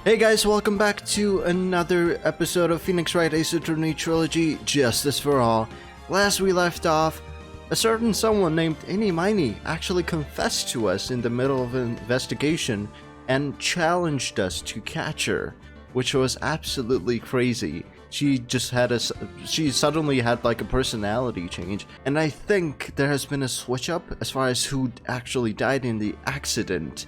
Hey guys, welcome back to another episode of Phoenix Wright Attorney Trilogy, Justice for All. Last we left off, a certain someone named Ini Miney actually confessed to us in the middle of an investigation and challenged us to catch her, which was absolutely crazy. She suddenly had like a personality change, and I think there has been a switch up as far as who actually died in the accident.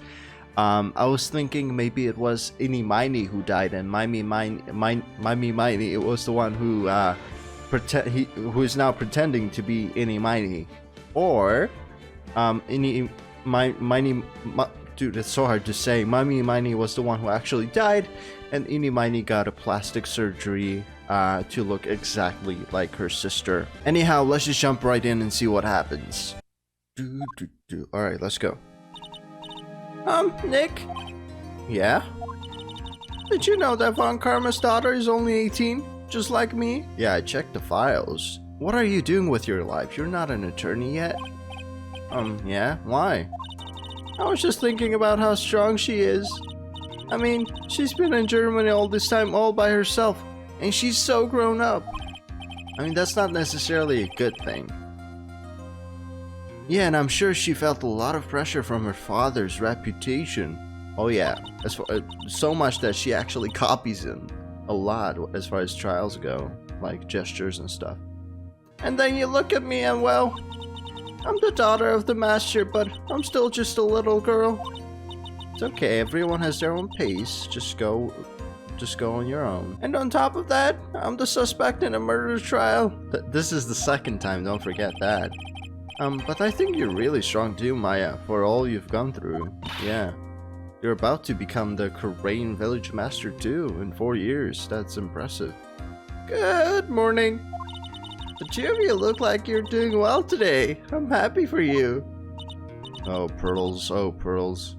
I was thinking maybe it was Ini Miney who died, and Ini Miney, it was the one who who is now pretending to be Ini Miney, or Ini Miney. Dude, it's so hard to say. Ini Miney was the one who actually died, and Ini Miney got a plastic surgery to look exactly like her sister. Anyhow, let's just jump right in and see what happens. Alright, let's go. Nick? Yeah? Did you know that Von Karma's daughter is only 18, just like me? Yeah, I checked the files. What are you doing with your life? You're not an attorney yet? Yeah? Why? I was just thinking about how strong she is. I mean, she's been in Germany all this time all by herself, and she's so grown up. I mean, that's not necessarily a good thing. Yeah, and I'm sure she felt a lot of pressure from her father's reputation. Oh yeah, so much that she actually copies him a lot as far as trials go, like gestures and stuff. And then you look at me and well, I'm the daughter of the master, but I'm still just a little girl. It's okay, everyone has their own pace, just go on your own. And on top of that, I'm the suspect in a murder trial. This is the second time, don't forget that. But I think you're really strong too, Maya, for all you've gone through. Yeah. You're about to become the Korean village master too, in 4 years. That's impressive. Good morning. The two of you look like you're doing well today. I'm happy for you. Oh, Pearls. Oh, Pearls.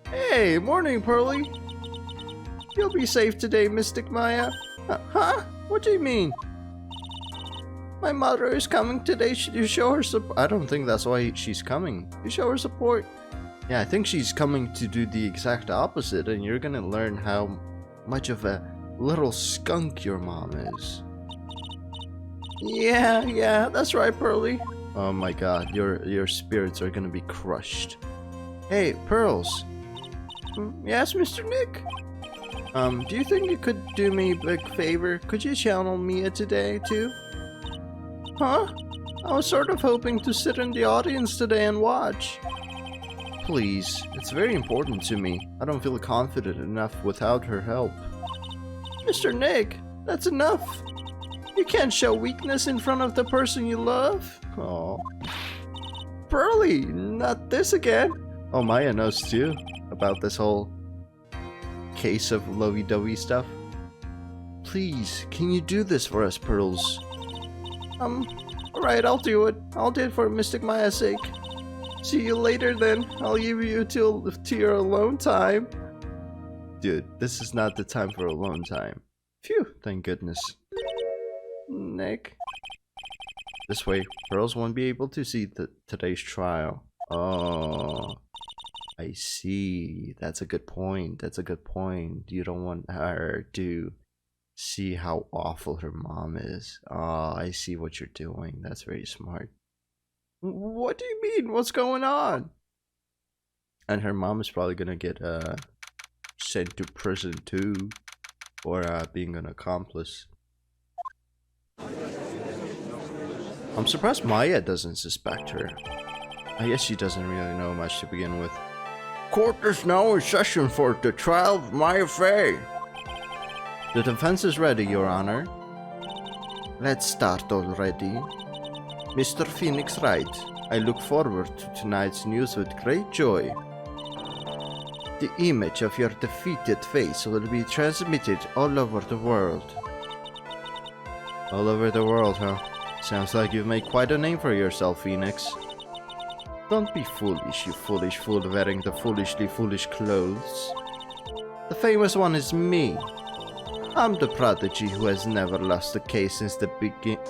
Hey, morning, Pearly. You'll be safe today, Mystic Maya. Huh? What do you mean? My mother is coming today. You show her support. I don't think that's why she's coming. You show her support. Yeah, I think she's coming to do the exact opposite, and you're gonna learn how much of a little skunk your mom is. Yeah, that's right, Pearly. Oh my god, your spirits are gonna be crushed. Hey, Pearls. Yes, Mr. Nick? Do you think you could do me a big favor? Could you channel Mia today, too? Huh? I was sort of hoping to sit in the audience today and watch. Please, it's very important to me. I don't feel confident enough without her help. Mr. Nick, that's enough. You can't show weakness in front of the person you love. Oh. Pearly, not this again. Oh, Maya knows too about this whole case of lovey-dovey stuff. Please, can you do this for us, Pearls? Alright, I'll do it. I'll do it for Mystic Maya's sake. See you later then. I'll leave you to your alone time. Dude, this is not the time for alone time. Phew, thank goodness. Nick? This way, Pearls won't be able to see today's trial. Oh, I see. That's a good point. That's a good point. You don't want her to see how awful her mom is. Oh, I see what you're doing. That's very smart. What do you mean? What's going on? And her mom is probably gonna get sent to prison too for being an accomplice. I'm surprised Maya doesn't suspect her. I guess she doesn't really know much to begin with. Court is now in session for the trial of Maya Fey. The defense is ready, Your Honor. Let's start already. Mr. Phoenix Wright, I look forward to tonight's news with great joy. The image of your defeated face will be transmitted all over the world. All over the world, huh? Sounds like you've made quite a name for yourself, Phoenix. Don't be foolish, you foolish fool wearing the foolishly foolish clothes. The famous one is me. I'm the prodigy who has never lost a case since the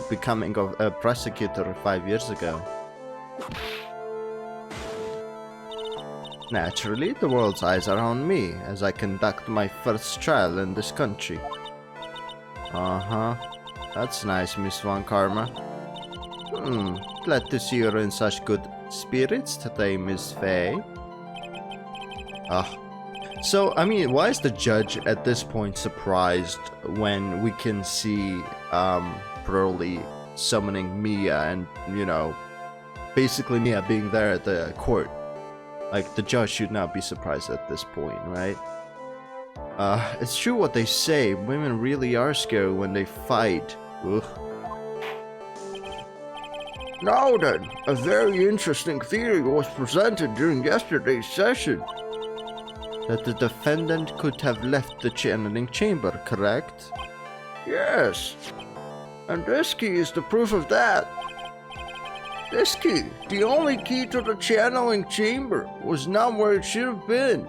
becoming of a prosecutor 5 years ago. Naturally, the world's eyes are on me as I conduct my first trial in this country. Uh-huh. That's nice, Miss Von Karma. Glad to see you're in such good spirits today, Miss Faye. So, I mean, why is the judge at this point surprised when we can see Pearlie summoning Mia and, you know, basically Mia being there at the court? Like, the judge should not be surprised at this point, right? It's true what they say. Women really are scary when they fight. Ugh. Now then, a very interesting theory was presented during yesterday's session. That the defendant could have left the channeling chamber, correct? Yes. And this key is the proof of that. This key, the only key to the channeling chamber, was not where it should have been.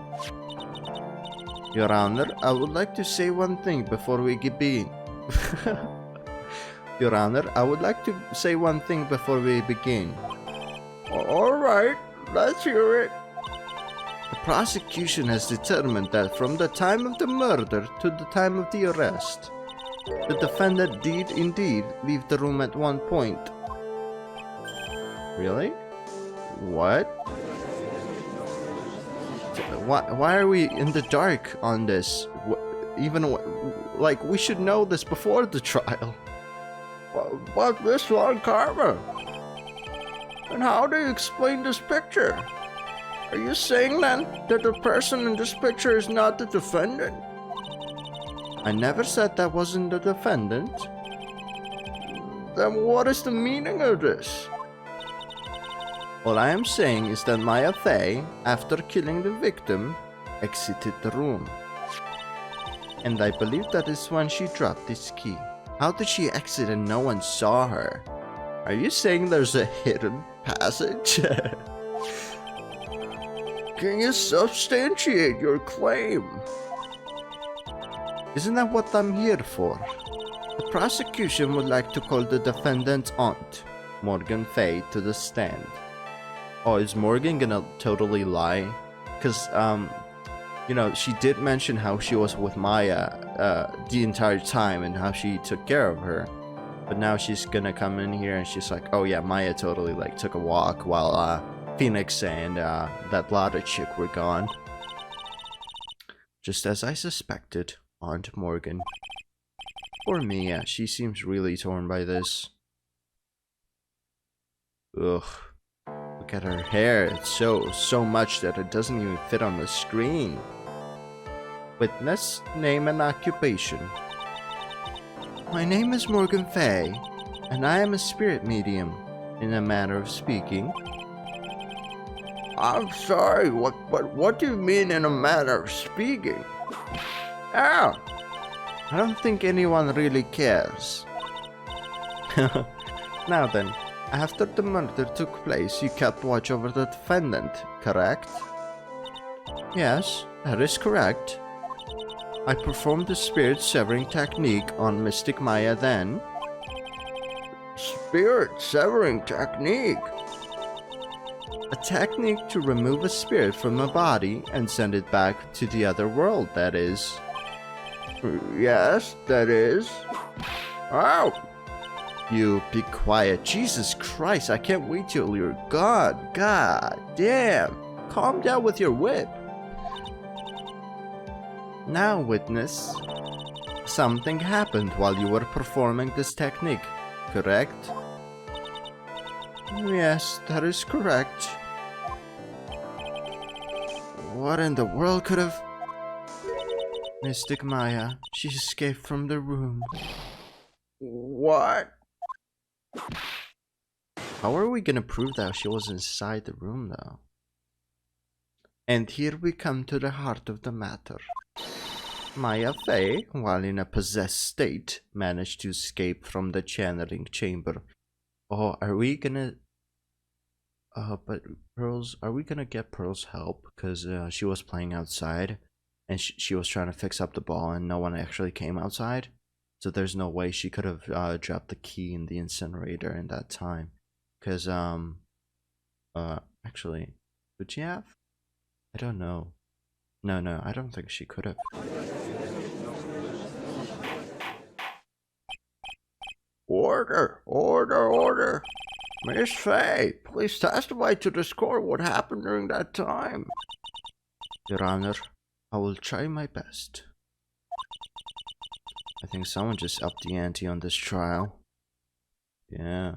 Your Honor, I would like to say one thing before we begin. Your Honor, I would like to say one thing before we begin. Alright, let's hear it. The prosecution has determined that from the time of the murder to the time of the arrest, the defendant did indeed leave the room at one point. Really? What? Why are we in the dark on this? Like, we should know this before the trial. But this one, Karma. And how do you explain this picture? Are you saying then that the person in this picture is not the defendant? I never said that wasn't the defendant. Then what is the meaning of this? All I am saying is that Maya Fey, after killing the victim, exited the room. And I believe that is when she dropped this key. How did she exit and no one saw her? Are you saying there's a hidden passage? Can you substantiate your claim? Isn't that what I'm here for? The prosecution would like to call the defendant's aunt, Morgan Fay, to the stand. Oh, is Morgan gonna totally lie? Because, you know, she did mention how she was with Maya the entire time and how she took care of her. But now she's gonna come in here and she's like, oh yeah, Maya totally like took a walk while Phoenix and that Lotta chick were gone. Just as I suspected, Aunt Morgan. Poor Mia, she seems really torn by this. Ugh. Look at her hair, it's so much that it doesn't even fit on the screen. Witness, name and occupation. My name is Morgan Fay, and I am a spirit medium, in a manner of speaking. I'm sorry, what do you mean in a manner of speaking? Ah, I don't think anyone really cares. Now then, after the murder took place, you kept watch over the defendant, correct? Yes, that is correct. I performed the spirit severing technique on Mystic Maya then. Spirit severing technique? A technique to remove a spirit from a body and send it back to the other world, that is. Yes, that is. Ow! You be quiet. Jesus Christ, I can't wait till you're gone. God damn. Calm down with your whip. Now, witness. Something happened while you were performing this technique, correct? Yes, that is correct. What in the world could have... Mystic Maya, she escaped from the room. What? How are we gonna prove that she was inside the room, though? And here we come to the heart of the matter. Maya Fey, while in a possessed state, managed to escape from the channeling chamber. Oh, are we gonna... but Pearl's... Are we gonna get Pearl's help? Because she was playing outside, and she was trying to fix up the ball, and no one actually came outside. So there's no way she could have dropped the key in the incinerator in that time. Because, actually, would she have? I don't know. No, I don't think she could have. Order! Order! Order! Miss Faye, please testify to this court what happened during that time. Your Honor, I will try my best. I think someone just upped the ante on this trial. Yeah.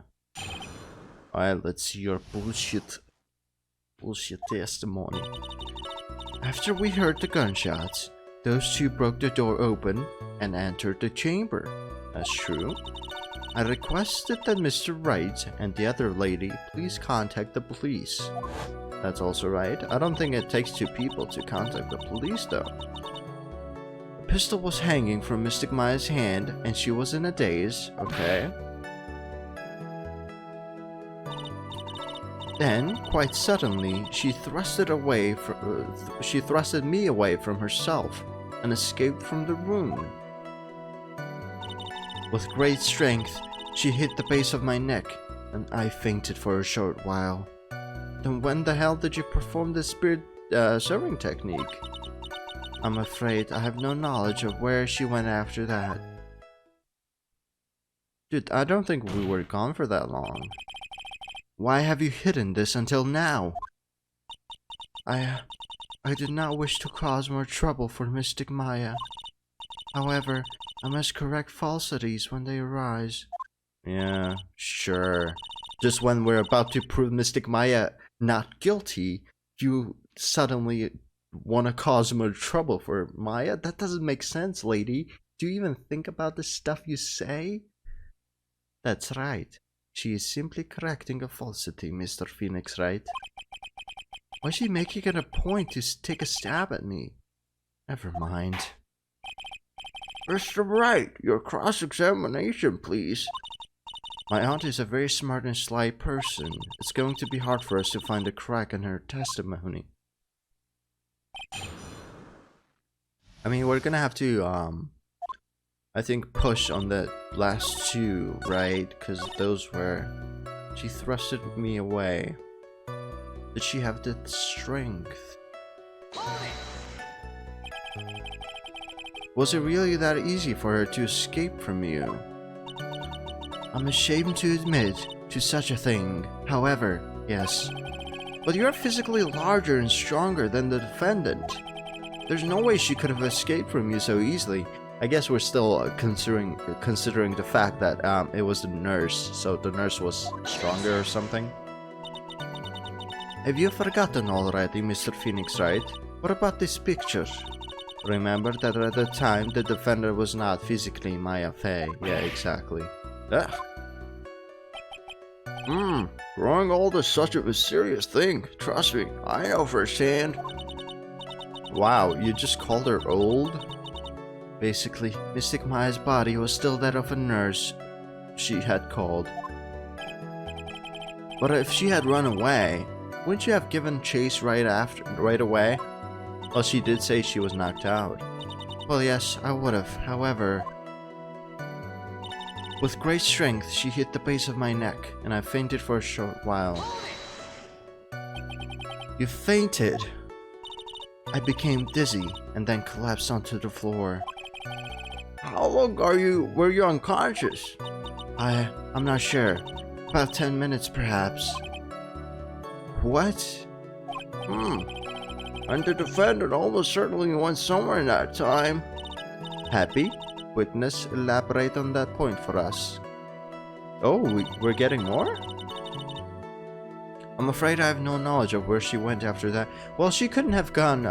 Alright, let's see your bullshit testimony. After we heard the gunshots, those two broke the door open and entered the chamber. That's true. I requested that Mr. Wright and the other lady please contact the police. That's also right. I don't think it takes two people to contact the police though. The pistol was hanging from Mystic Maya's hand and she was in a daze. Okay. Then, quite suddenly, she thrusted me away from herself and escaped from the room. With great strength, she hit the base of my neck, and I fainted for a short while. Then when the hell did you perform the spirit serving technique? I'm afraid I have no knowledge of where she went after that. Dude, I don't think we were gone for that long. Why have you hidden this until now? I did not wish to cause more trouble for Mystic Maya. However, I must correct falsities when they arise. Yeah, sure. Just when we're about to prove Mystic Maya not guilty, you suddenly want to cause more trouble for Maya? That doesn't make sense, lady. Do you even think about the stuff you say? That's right. She is simply correcting a falsity, Mr. Phoenix Wright. Why is she making it a point to take a stab at me? Never mind. Mr. Wright, your cross-examination, please. My aunt is a very smart and sly person. It's going to be hard for us to find a crack in her testimony. I mean, we're gonna have to, I think push on the last two, right? Because those were... She thrusted me away. Did she have the strength? Was it really that easy for her to escape from you? I'm ashamed to admit to such a thing. However, yes. But you're physically larger and stronger than the defendant. There's no way she could have escaped from you so easily. I guess we're still considering the fact that it was the nurse, so the nurse was stronger or something. Have you forgotten already, Mr. Phoenix Wright? What about this picture? Remember that at the time the defender was not physically Maya Fey. Yeah, exactly. Ugh. Growing old is such a mysterious thing. Trust me, I know firsthand. Wow, you just called her old? Basically, Mystic Maya's body was still that of a nurse she had called. But if she had run away, wouldn't you have given chase right away? Well, she did say she was knocked out. Well, yes, I would have. However, with great strength, she hit the base of my neck, and I fainted for a short while. You fainted? I became dizzy, and then collapsed onto the floor. How long were you unconscious? I'm not sure. About 10 minutes, perhaps. What? And the defendant almost certainly went somewhere in that time. Happy? Witness, elaborate on that point for us. Oh, we're getting more? I'm afraid I have no knowledge of where she went after that. Well, she couldn't have gone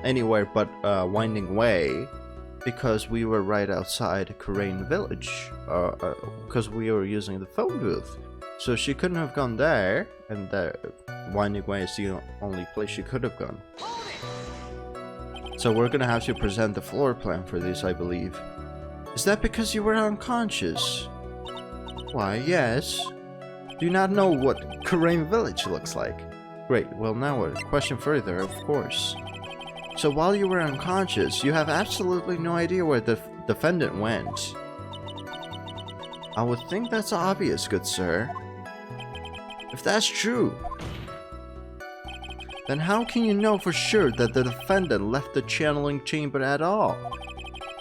anywhere but Winding Way, because we were right outside Karain Village, because we were using the phone booth. So she couldn't have gone there, and the Winding Way is the only place she could have gone. So we're gonna have to present the floor plan for this, I believe. Is that because you were unconscious? Why, yes. Do you not know what Karain Village looks like? Great, well now a question further, of course. So while you were unconscious, you have absolutely no idea where the defendant went. I would think that's obvious, good sir. If that's true, then how can you know for sure that the defendant left the channeling chamber at all?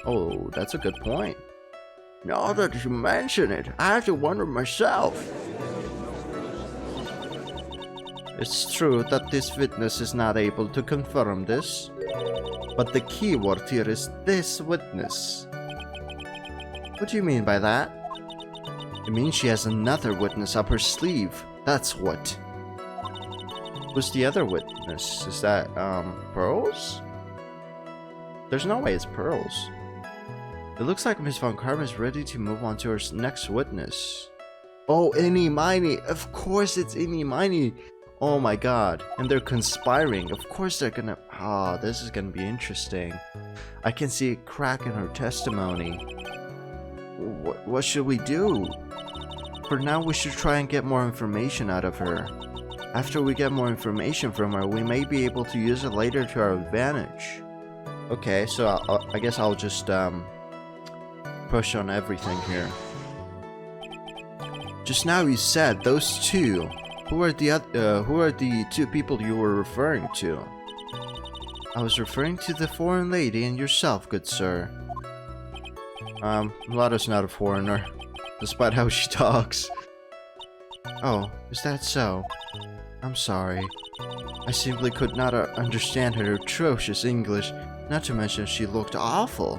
Oh, that's a good point. Now that you mention it, I have to wonder myself. It's true that this witness is not able to confirm this, but the key word here is this witness. What do you mean by that? It means she has another witness up her sleeve. That's what. Who's the other witness? Is that, Pearls? There's no way it's Pearls. It looks like Miss Von Karma is ready to move on to her next witness. Oh, Ini Miney! Of course it's Ini Miney! Oh my god. And they're conspiring. Of course they're gonna... Ah, this is gonna be interesting. I can see a crack in her testimony. What should we do? For now, we should try and get more information out of her. After we get more information from her, we may be able to use it later to our advantage. Okay, so I guess I'll just push on everything here. Just now you said those two. Who are the two people you were referring to? I was referring to the foreign lady and yourself, good sir. Lada's not a foreigner, despite how she talks. Oh, is that so? I'm sorry. I simply could not understand her atrocious English, not to mention she looked awful.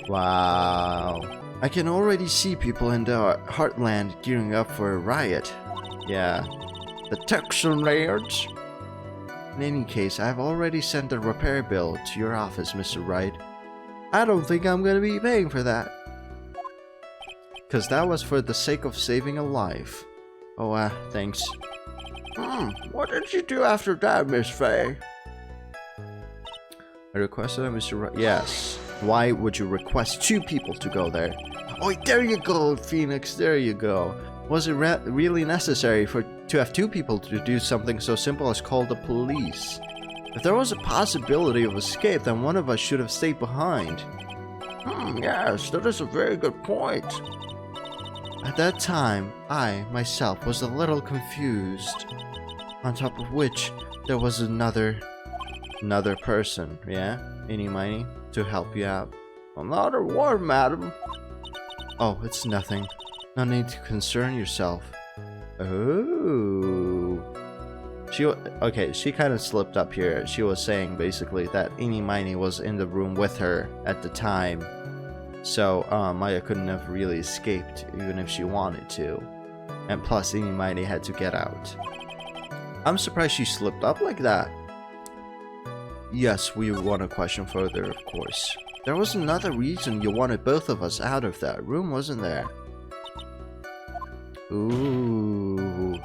Wow. I can already see people in the heartland gearing up for a riot. Yeah. The Texan raids. In any case, I've already sent the repair bill to your office, Mr. Wright. I don't think I'm gonna be paying for that. Cause that was for the sake of saving a life. Oh, thanks. What did you do after that, Miss Faye? I requested that Mr. Wright. Yes. Why would you request two people to go there? Oh, there you go, Phoenix. There you go. Was it really necessary to have two people to do something so simple as call the police? If there was a possibility of escape, then one of us should have stayed behind. Yes, that is a very good point. At that time, I, myself, was a little confused. On top of which, there was another person, yeah? Ini Miney, to help you out. Another what, madam? Oh, it's nothing. No need to concern yourself. Oh. She kind of slipped up here. She was saying basically that Ini Miney was in the room with her at the time. So, Maya couldn't have really escaped even if she wanted to. And plus, Ini Miney had to get out. I'm surprised she slipped up like that. Yes, we want to question further, of course. There was another reason you wanted both of us out of that room, wasn't there? Ooh.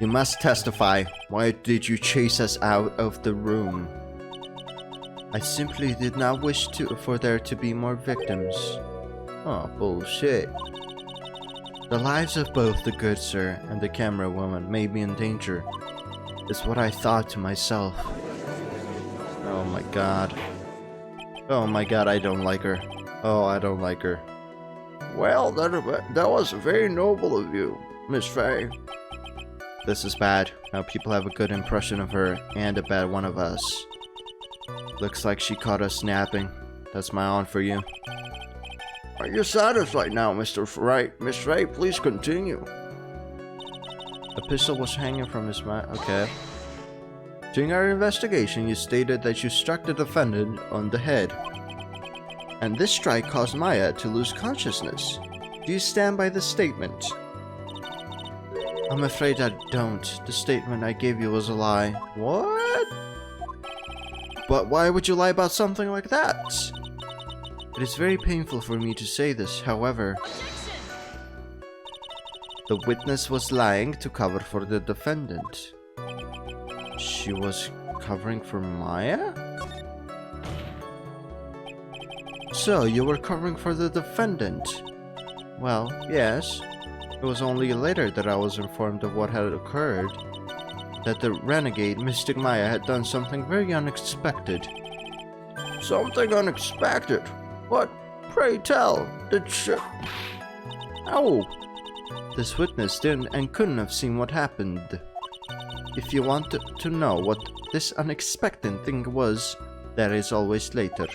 You must testify. Why did you chase us out of the room? I simply did not wish for there to be more victims. Oh, bullshit. The lives of both the good sir and the camera woman may be in danger. Is what I thought to myself. Oh my god. Oh my god, I don't like her. Oh, I don't like her. Well, that was very noble of you, Miss Faye. This is bad. Now people have a good impression of her and a bad one of us. Looks like she caught us napping. That's my on for you. Are you satisfied now, Mr. Wright? Miss Faye, please continue. A pistol was hanging from his mouth. Okay. During our investigation, you stated that you struck the defendant on the head. And this strike caused Maya to lose consciousness. Do you stand by the statement? I'm afraid I don't. The statement I gave you was a lie. What? But why would you lie about something like that? It is very painful for me to say this, however. The witness was lying to cover for the defendant. She was covering for Maya? So, you were covering for the defendant? Well, yes. It was only later that I was informed of what had occurred. That the renegade Mystic Maya had done something very unexpected. Something unexpected? What? Pray tell. Did she... Ow! This witness didn't and couldn't have seen what happened. If you want to know what this unexpected thing was, there is always later.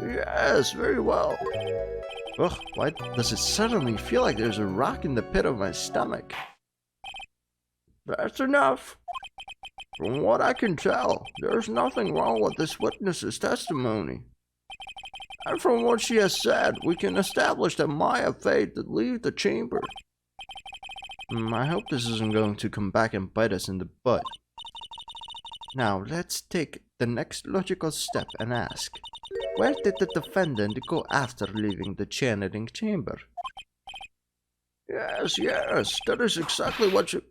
Yes, very well. Ugh, why does it suddenly feel like there's a rock in the pit of my stomach? That's enough. From what I can tell, there's nothing wrong with this witness's testimony. And from what she has said, we can establish that Maya failed to leave the chamber. I hope this isn't going to come back and bite us in the butt. Now, let's take the next logical step and ask, where did the defendant go after leaving the channeling chamber? Yes, that is exactly what you...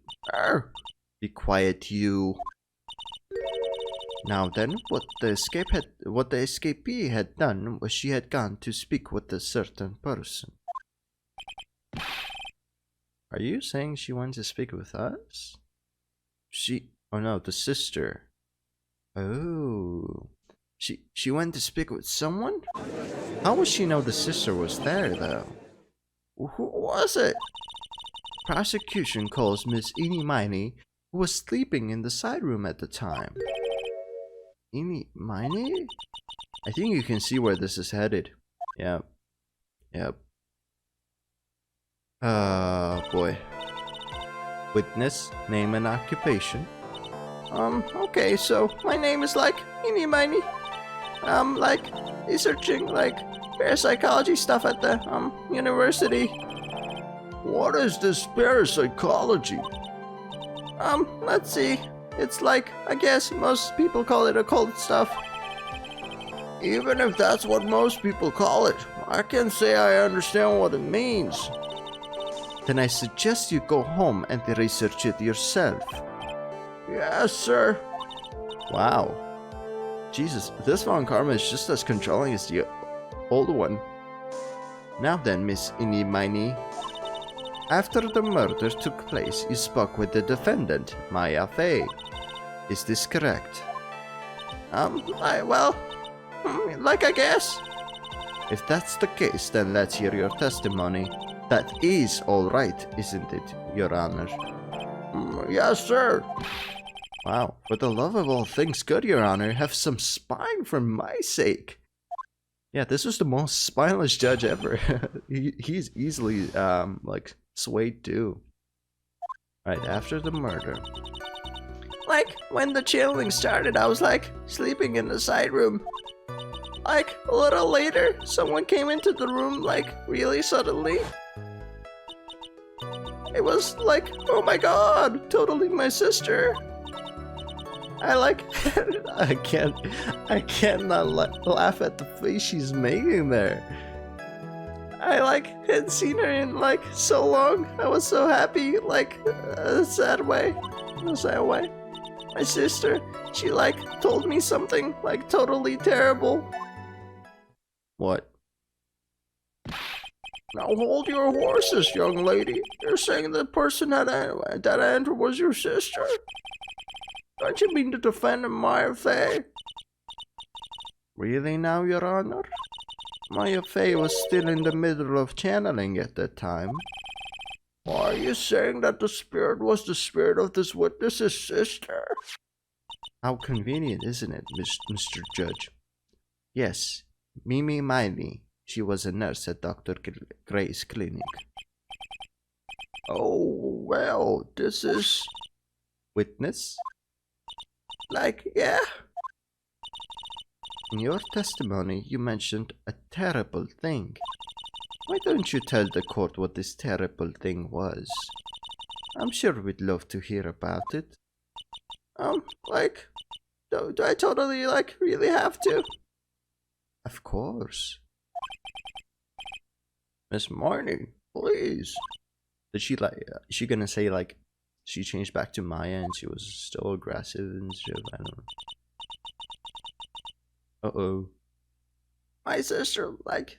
Be quiet, you. Now then, what the escapee had done was she had gone to speak with a certain person. Are you saying she went to speak with us? Oh no, the sister. Oh. She went to speak with someone? How would she know the sister was there, though? Who was it? Prosecution calls Miss Ini Miney, who was sleeping in the side room at the time. Ini Miney? I think you can see where this is headed. Yep. Boy. Witness, name and occupation. Okay, so my name is Ini Miney. Researching parapsychology stuff at the university. What is this parapsychology? Let's see. It's I guess most people call it occult stuff. Even if that's what most people call it, I can say I understand what it means. Then I suggest you go home and research it yourself. Yes, sir. Wow. Jesus, this Von Karma is just as controlling as the old one. Now then, Miss Ini Miney. After the murder took place, you spoke with the defendant, Maya Fey. Is this correct? I guess. If that's the case, then let's hear your testimony. That is all right, isn't it, Your Honor? Yes, sir. Wow, for the love of all things good, Your Honor, have some spine for my sake. Yeah, this was the most spineless judge ever. He's easily, swayed too. Right, after the murder. When the channeling started, I was, sleeping in the side room. A little later, someone came into the room, really suddenly. It was oh my god, totally my sister. I cannot laugh at the face she's making there. I hadn't seen her in so long. I was so happy, a sad way. My sister, she told me something totally terrible. What? Now hold your horses, young lady. You're saying the person that entered was your sister? Don't you mean to defend Maya Fey? Really now, Your Honor? Maya Fey was still in the middle of channeling at that time. Are you saying that the spirit was the spirit of this witness's sister? How convenient, isn't it, Mr. Judge? Yes, Ini Miney. She was a nurse at Dr. Gray's clinic. Oh, well, this is... Witness? Yeah. In your testimony, you mentioned a terrible thing. Why don't you tell the court what this terrible thing was? I'm sure we'd love to hear about it. Do I totally, really have to? Of course. Miss Miney, please. Did she, is she gonna say, she changed back to Maya and she was still aggressive and shit? I don't know. Uh-oh. My sister,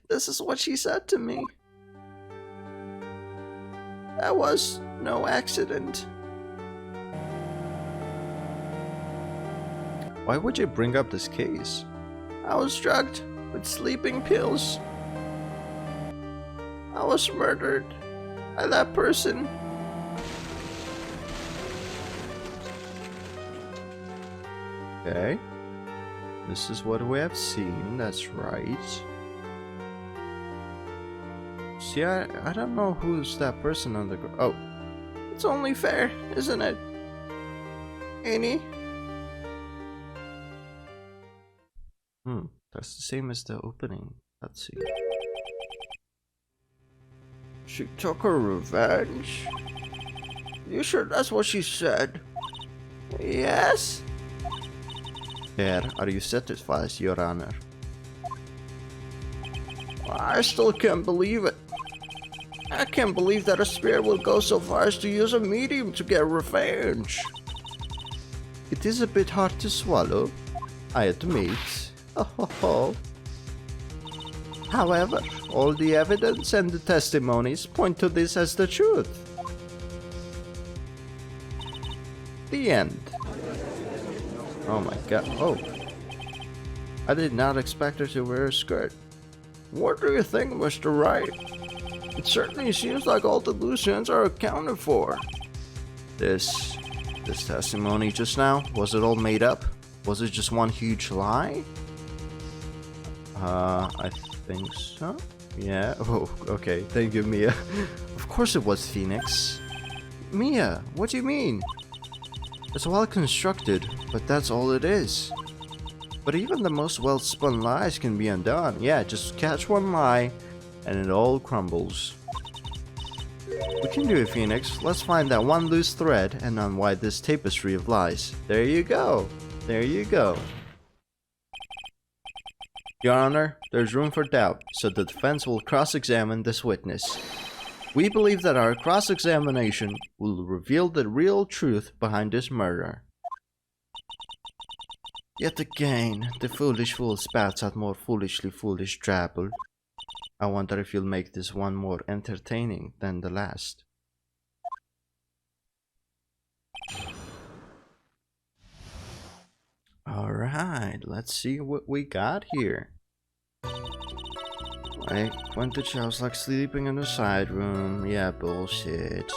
this is what she said to me. That was no accident. Why would you bring up this case? I was drugged with sleeping pills. I was murdered by that person. Okay. This is what we have seen, that's right. See, I don't know who's that person on the ground. Oh. It's only fair, isn't it? Ini? That's the same as the opening. Let's see. She took her revenge? You sure that's what she said? Yes? Here, are you satisfied, Your Honor? I still can't believe it. I can't believe that a spirit will go so far as to use a medium to get revenge. It is a bit hard to swallow, I admit. However, all the evidence and the testimonies point to this as the truth. The end. Oh my god. Oh. I did not expect her to wear a skirt. What do you think, Mr. Wright? It certainly seems like all the loose ends are accounted for. This testimony just now, was it all made up? Was it just one huge lie? I think so. Yeah. Oh, okay. Thank you, Mia. Of course it was Phoenix. Mia, what do you mean? It's well constructed, but that's all it is. But even the most well-spun lies can be undone. Yeah, just catch one lie, and it all crumbles. We can do it, Phoenix. Let's find that one loose thread and unwind this tapestry of lies. There you go. There you go. Your Honor, there's room for doubt, so the defense will cross-examine this witness. We believe that our cross-examination will reveal the real truth behind this murder. Yet again, the foolish fool spouts out more foolishly foolish drabble. I wonder if you'll make this one more entertaining than the last. Alright, let's see what we got here. I went to Chelsea like sleeping in the side room. Yeah, bullshit.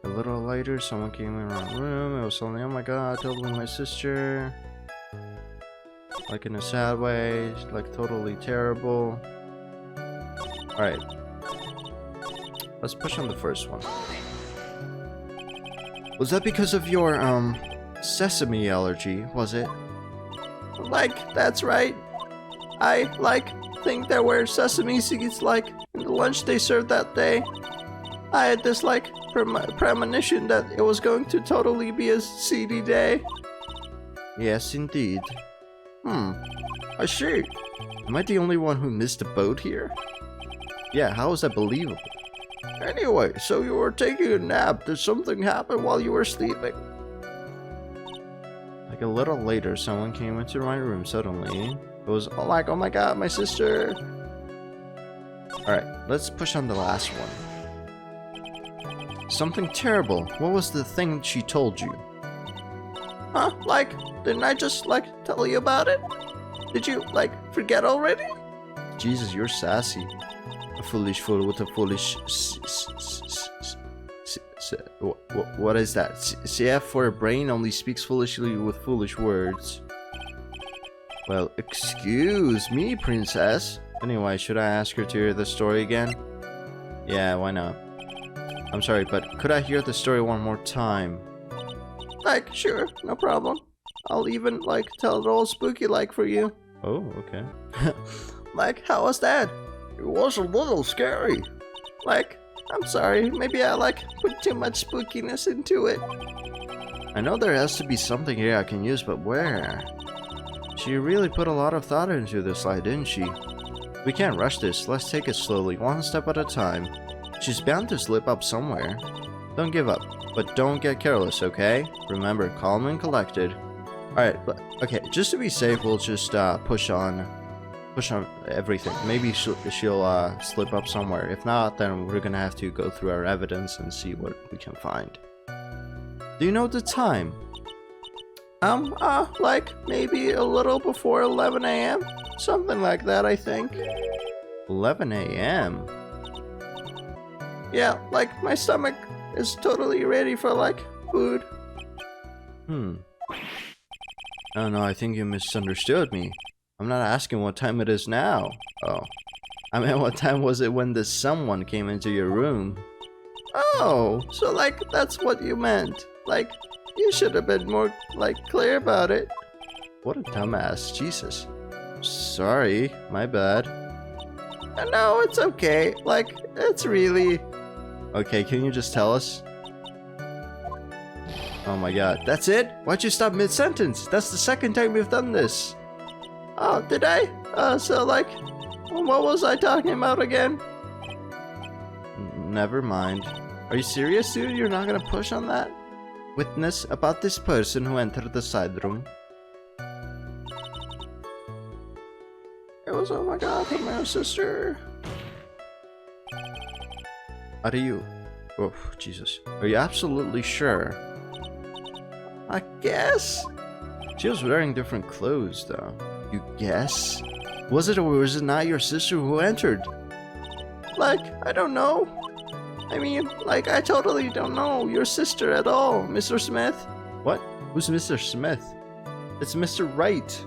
A little later, someone came in my room. It was something, oh my god, totally my sister. Like in a sad way, like totally terrible. Alright. Let's push on the first one. Was that because of your, sesame allergy, was it? Like, that's right. I, think there were sesame seeds, in the lunch they served that day. I had this, premonition that it was going to totally be a seedy day. Yes, indeed. I see. Am I the only one who missed the boat here? Yeah, how is that believable? Anyway, so you were taking a nap. Did something happen while you were sleeping? Like a little later, someone came into my room suddenly. It was like, oh my god, my sister. Alright, let's push on the last one. Something terrible. What was the thing she told you? Huh? Didn't I just, tell you about it? Did you, forget already? Jesus, you're sassy. A foolish fool with a foolish... What is that? CF for a brain only speaks foolishly with foolish words. Well, excuse me, princess. Anyway, should I ask her to hear the story again? Yeah, why not? I'm sorry, but could I hear the story one more time? Sure, no problem. I'll even, tell it all spooky-like for you. Oh, okay. How was that? It was a little scary. I'm sorry, maybe I, put too much spookiness into it. I know there has to be something here I can use, but where? She really put a lot of thought into this lie, didn't she? We can't rush this, let's take it slowly, one step at a time. She's bound to slip up somewhere. Don't give up, but don't get careless, okay? Remember, calm and collected. Alright, okay, just to be safe, we'll just push on everything. Maybe she'll slip up somewhere. If not, then we're gonna have to go through our evidence and see what we can find. Do you know the time? Maybe a little before 11 a.m. Something like that, I think. 11 a.m.? Yeah, my stomach is totally ready for, food. Oh no, I think you misunderstood me. I'm not asking what time it is now. Oh. I mean, what time was it when this someone came into your room? Oh, so like, that's what you meant. Like, you should have been more, like, clear about it. What a dumbass, Jesus. Sorry, my bad. No, it's okay. Like, it's really... Okay, can you just tell us? Oh my god, that's it? Why'd you stop mid-sentence? That's the second time you've done this. Oh, did I? So like, what was I talking about again? Never mind. Are you serious, dude? You're not gonna push on that? Witness about this person who entered the side room. It was, oh my god, my sister. Are you... Oh, Jesus. Are you absolutely sure? I guess? She was wearing different clothes, though. You guess? Was it or was it not your sister who entered? Like, I don't know. I mean, like, I totally don't know your sister at all, Mr. Smith. What? Who's Mr. Smith? It's Mr. Wright.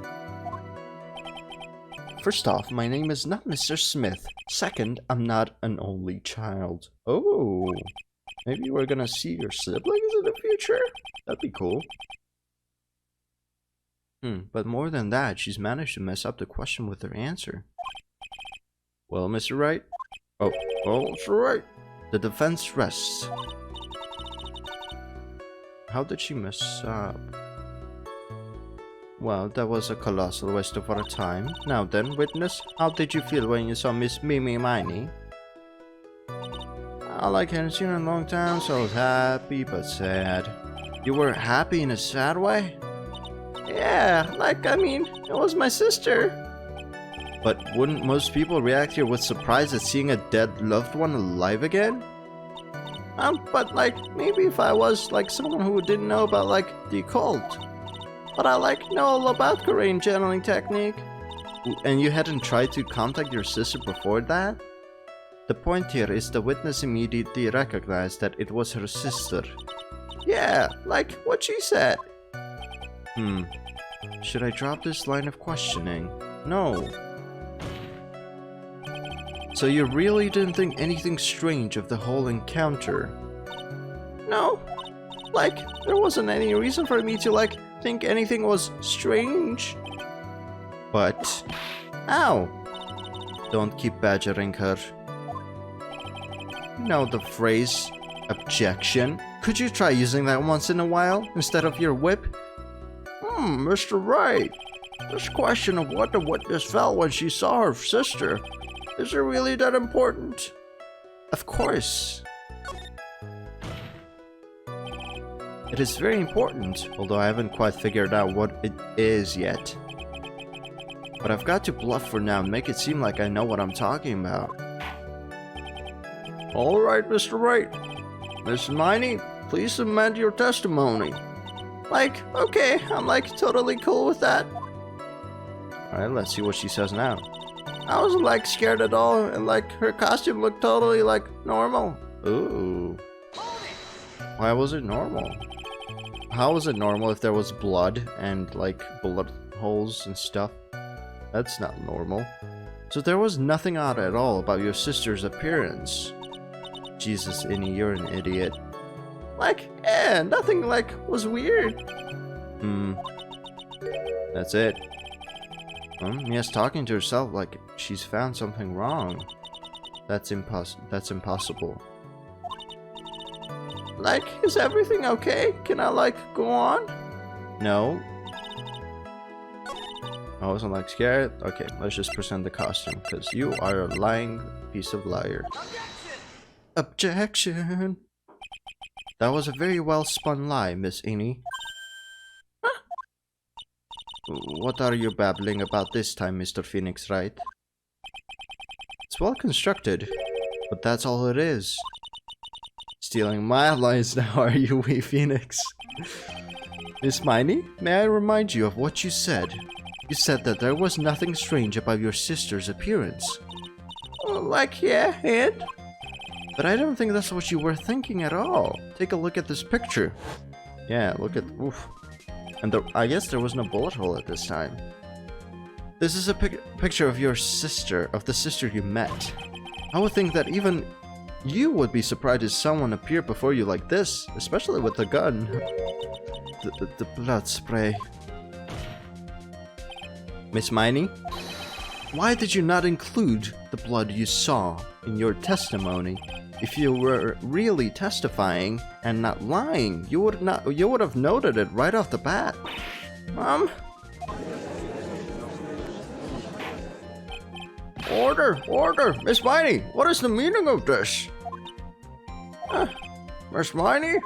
First off, my name is not Mr. Smith. Second, I'm not an only child. Oh, maybe we're gonna see your siblings in the future? That'd be cool. But more than that, she's managed to mess up the question with her answer. Well, Mr. Wright? Oh, Mr. Wright. The defense rests. How did she mess up? Well, that was a colossal waste of our time. Now then, witness, how did you feel when you saw Miss Ini Miney? I hadn't seen her in a long time, so I was happy but sad. You were happy in a sad way? Yeah, I mean, it was my sister. But wouldn't most people react here with surprise at seeing a dead loved one alive again? But maybe if I was someone who didn't know about the occult. But I know all about Korean channeling technique. And you hadn't tried to contact your sister before that? The point here is the witness immediately recognized that it was her sister. Yeah, what she said. Should I drop this line of questioning? No. So you really didn't think anything strange of the whole encounter? No. There wasn't any reason for me to think anything was strange. But... Ow! Don't keep badgering her. You know the phrase, objection? Could you try using that once in a while, instead of your whip? Mr. Wright. This question of what the witness felt when she saw her sister, is it really that important? Of course. It is very important, although I haven't quite figured out what it is yet. But I've got to bluff for now and make it seem like I know what I'm talking about. Alright, Mr. Wright. Miss Miney, please amend your testimony. Okay, I'm totally cool with that. Alright, let's see what she says now. I wasn't scared at all, and her costume looked totally normal. Ooh. Why was it normal? How was it normal if there was blood and bullet holes and stuff? That's not normal. So there was nothing odd at all about your sister's appearance. Jesus, Ini, you're an idiot. Nothing was weird. That's it. Yes, talking to herself she's found something wrong. That's impossible. Is everything okay? Can I go on? No. I wasn't scared. Okay, let's just present the costume, because you are a lying piece of liar. Objection! That was a very well spun lie, Miss Ini. Huh? What are you babbling about this time, Mr. Phoenix Wright? It's well constructed, but that's all it is. Stealing my lines now, are you, wee Phoenix? Miss Miney, may I remind you of what you said? You said that there was nothing strange about your sister's appearance. Yeah, and? But I don't think that's what you were thinking at all. Take a look at this picture. Yeah, look at... Oof. And I guess there was no bullet hole at this time. This is a picture of your sister, of the sister you met. I would think that even you would be surprised if someone appeared before you like this, especially with a gun. The blood spray. Miss Miney? Why did you not include the blood you saw in your testimony? If you were really testifying and not lying, you would have noted it right off the bat. Mom? Order! Miss Miney, what is the meaning of this? Miss Miney?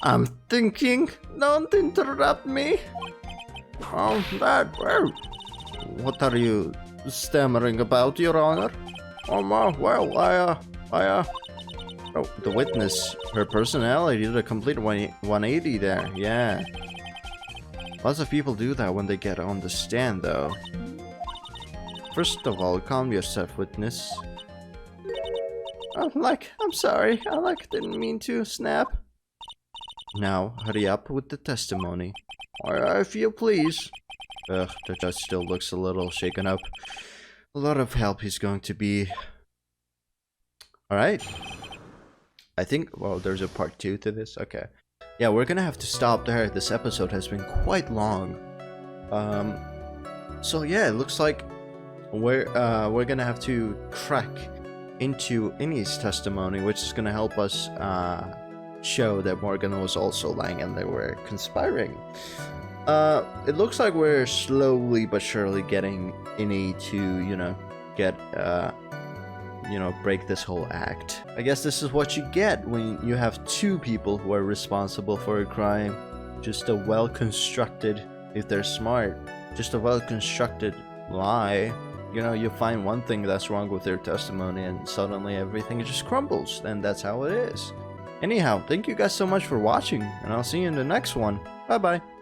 I'm thinking. Don't interrupt me. Oh, what are you stammering about, Your Honor? Well, oh, the witness, her personality did a complete 180 there, yeah. Lots of people do that when they get on the stand, though. First of all, calm yourself, witness. I'm sorry, I didn't mean to snap. Now, hurry up with the testimony. If you please. Ugh, the judge still looks a little shaken up. A lot of help he's going to be. Alright. I think, well, there's a part 2 to this. Okay. Yeah, we're gonna have to stop there. This episode has been quite long. So yeah, it looks like we're gonna have to crack into Ini's testimony, which is gonna help us show that Morgan was also lying and they were conspiring. It looks like we're slowly but surely getting Ini to, get, break this whole act. I guess this is what you get when you have 2 people who are responsible for a crime. Just a well-constructed, if they're smart, just a well-constructed lie. You find one thing that's wrong with their testimony and suddenly everything just crumbles, and that's how it is. Anyhow, thank you guys so much for watching, and I'll see you in the next one. Bye bye.